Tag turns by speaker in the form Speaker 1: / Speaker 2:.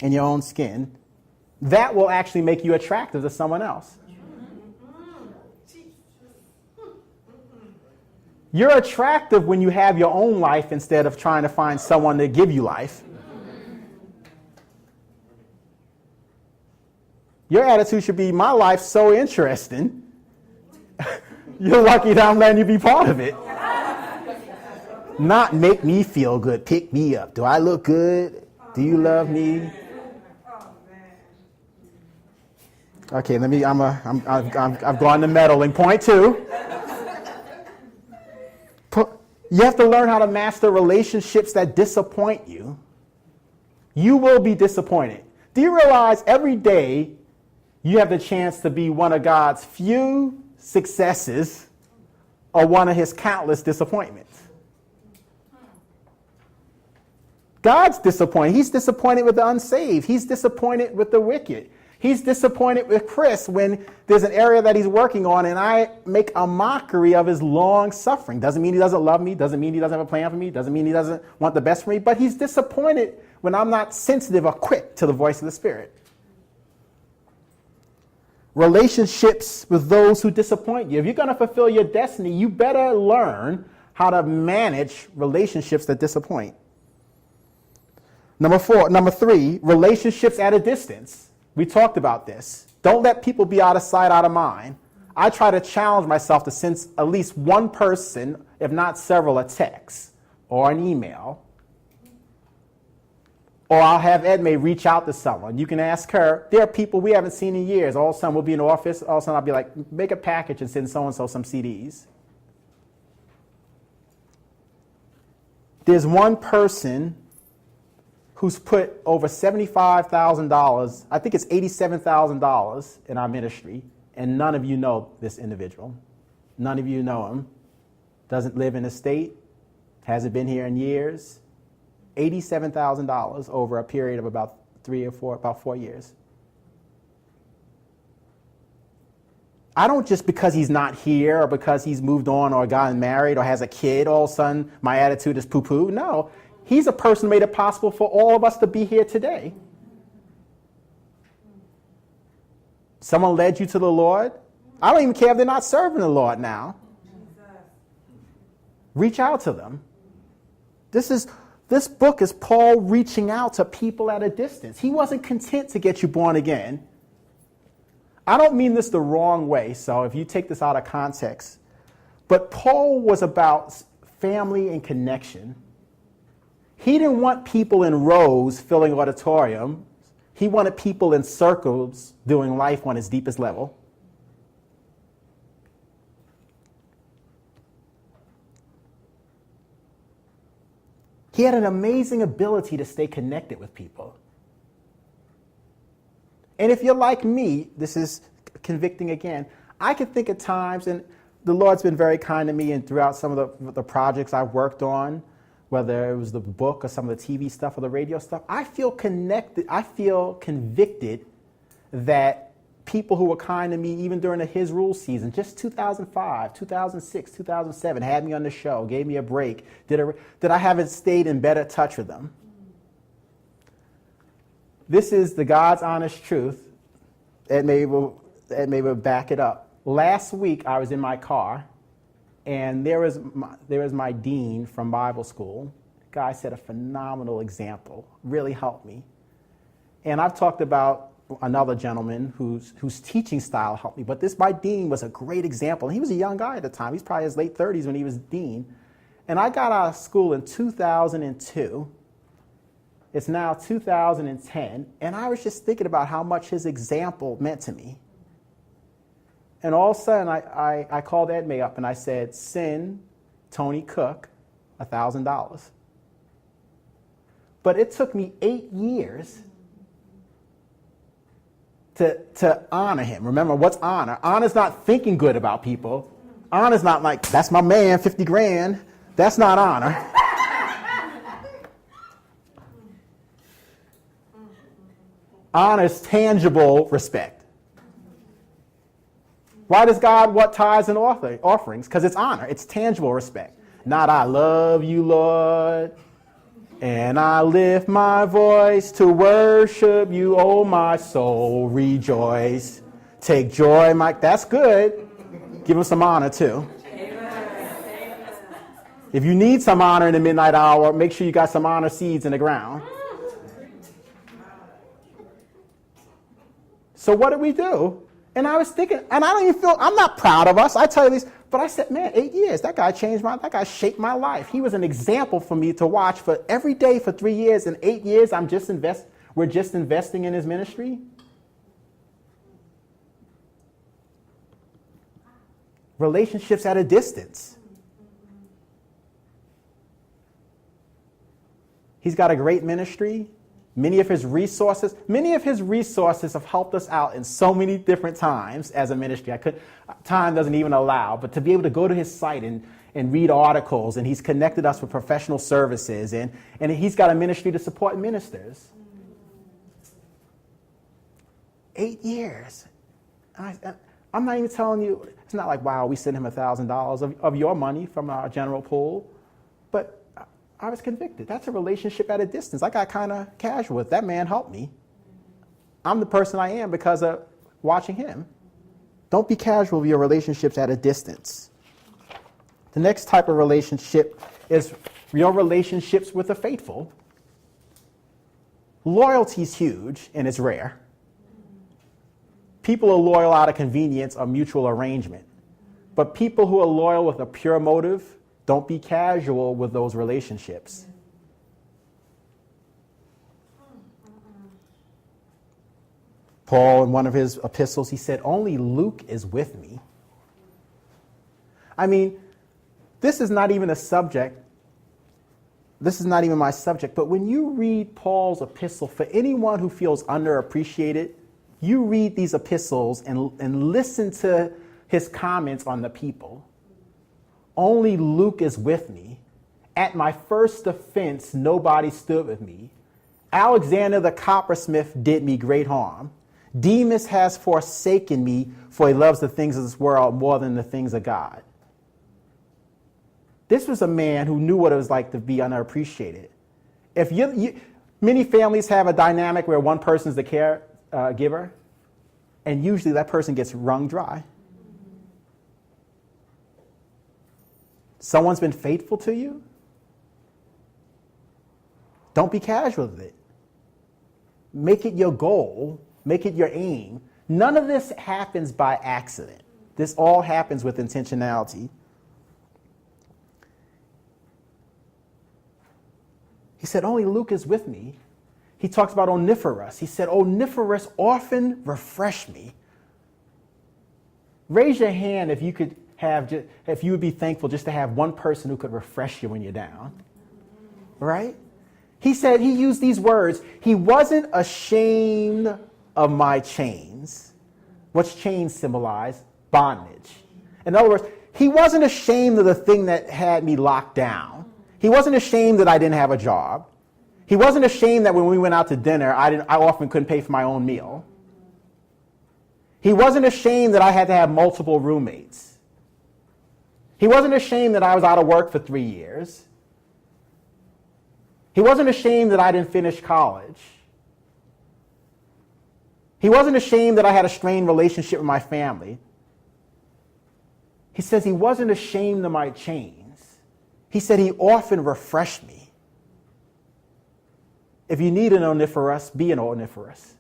Speaker 1: in your own skin, that will actually make you attractive to someone else. You're attractive when you have your own life instead of trying to find someone to give you life. Your attitude should be, my life's so interesting. You're lucky that I'm letting you be part of it. Not make me feel good, pick me up. Do I look good? Do you love me? Okay, I've gone to meddling. Point 2. You have to learn how to master relationships that disappoint you. You will be disappointed. Do you realize every day you have the chance to be one of God's few successes or one of his countless disappointments? God's disappointed. He's disappointed with the unsaved. He's disappointed with the wicked. He's disappointed with Chris when there's an area that he's working on and I make a mockery of his long suffering. Doesn't mean he doesn't love me. Doesn't mean he doesn't have a plan for me. Doesn't mean he doesn't want the best for me. But he's disappointed when I'm not sensitive or quick to the voice of the Spirit. Relationships with those who disappoint you. If you're going to fulfill your destiny, you better learn how to manage relationships that disappoint. Number 3, relationships at a distance. We talked about this. Don't let people be out of sight, out of mind. I try to challenge myself to send at least one person, if not several, a text or an email. Or I'll have Edme reach out to someone. You can ask her. There are people we haven't seen in years. All of a sudden we'll be in the office. All of a sudden I'll be like, make a package and send so-and-so some CDs. There's one person who's put over $75,000, I think it's $87,000 in our ministry, and none of you know this individual. None of you know him. Doesn't live in the state, hasn't been here in years. $87,000 over a period of about 4 years. I don't just because he's not here or because he's moved on or gotten married or has a kid, all of a sudden my attitude is poo-poo. No. He's a person who made it possible for all of us to be here today. Someone led you to the Lord. I don't even care if they're not serving the Lord now. Reach out to them. This book is Paul reaching out to people at a distance. He wasn't content to get you born again. I don't mean this the wrong way, so if you take this out of context, but Paul was about family and connection. He didn't want people in rows filling auditoriums. He wanted people in circles doing life on its deepest level. He had an amazing ability to stay connected with people. And if you're like me, this is convicting again, I can think at times, and the Lord's been very kind to me and throughout some of the projects I've worked on, whether it was the book or some of the TV stuff or the radio stuff, I feel connected, I feel convicted that people who were kind to me even during the His Rule season, just 2005, 2006, 2007, had me on the show, gave me a break, that I haven't stayed in better touch with them. This is the God's honest truth. Edme will back it up. Last week I was in my car, and there was my dean from Bible school. The guy set a phenomenal example, really helped me. And I've talked about another gentleman whose teaching style helped me, but my dean was a great example. He was a young guy at the time. He's probably in his late 30s when he was dean. And I got out of school in 2002. It's now 2010, and I was just thinking about how much his example meant to me. And all of a sudden, I called Edme up and I said, send Tony Cook $1,000. But it took me 8 years to honor him. Remember, what's honor? Honor's not thinking good about people. Honor's not like, that's my man, 50 grand. That's not honor. Honor is tangible respect. Why does God want tithes and offerings? Because it's honor. It's tangible respect. Not I love you, Lord. And I lift my voice to worship you, oh my soul, rejoice. Take joy, Mike. That's good. Give him some honor too. If you need some honor in the midnight hour, make sure you got some honor seeds in the ground. So what did we do? And I was thinking, and I don't even feel, I'm not proud of us. I tell you this, but I said, man, 8 years, that guy shaped my life. He was an example for me to watch for every day for 3 years. In 8 years, we're just investing in his ministry. Relationships at a distance. He's got a great ministry. Many of his resources have helped us out in so many different times as a ministry. Time doesn't even allow, but to be able to go to his site and read articles, and he's connected us with professional services, and he's got a ministry to support ministers. 8 years. I'm not even telling you, it's not like, wow, we sent him $1,000 of your money from our general pool, but I was convicted. That's a relationship at a distance. I got kind of casual with that man. Helped me. I'm the person I am because of watching him. Don't be casual with your relationships at a distance. The next type of relationship is your relationships with the faithful. Loyalty is huge and it's rare. People are loyal out of convenience or mutual arrangement. But people who are loyal with a pure motive, don't be casual with those relationships. Paul, in one of his epistles, he said, only Luke is with me. I mean, this is not even a subject. This is not even my subject. But when you read Paul's epistle, for anyone who feels underappreciated, you read these epistles and listen to his comments on the people. Only Luke is with me. At my first offense, nobody stood with me. Alexander the coppersmith did me great harm. Demas has forsaken me, for he loves the things of this world more than the things of God. This was a man who knew what it was like to be underappreciated. Many families have a dynamic where one person's the caregiver, and usually that person gets wrung dry. Someone's been faithful to you? Don't be casual with it. Make it your goal. Make it your aim. None of this happens by accident. This all happens with intentionality. He said, only Luke is with me. He talks about Onesiphorus. He said, Onesiphorus often refresh me. Raise your hand if you would be thankful just to have one person who could refresh you when you're down. Right? He said, he used these words. He wasn't ashamed of my chains. What's chains symbolize? Bondage. In other words, he wasn't ashamed of the thing that had me locked down. He wasn't ashamed that I didn't have a job. He wasn't ashamed that when we went out to dinner, I often couldn't pay for my own meal. He wasn't ashamed that I had to have multiple roommates. He wasn't ashamed that I was out of work for 3 years. He wasn't ashamed that I didn't finish college. He wasn't ashamed that I had a strained relationship with my family. He says he wasn't ashamed of my chains. He said he often refreshed me. If you need an Onesiphorus, be an Onesiphorus.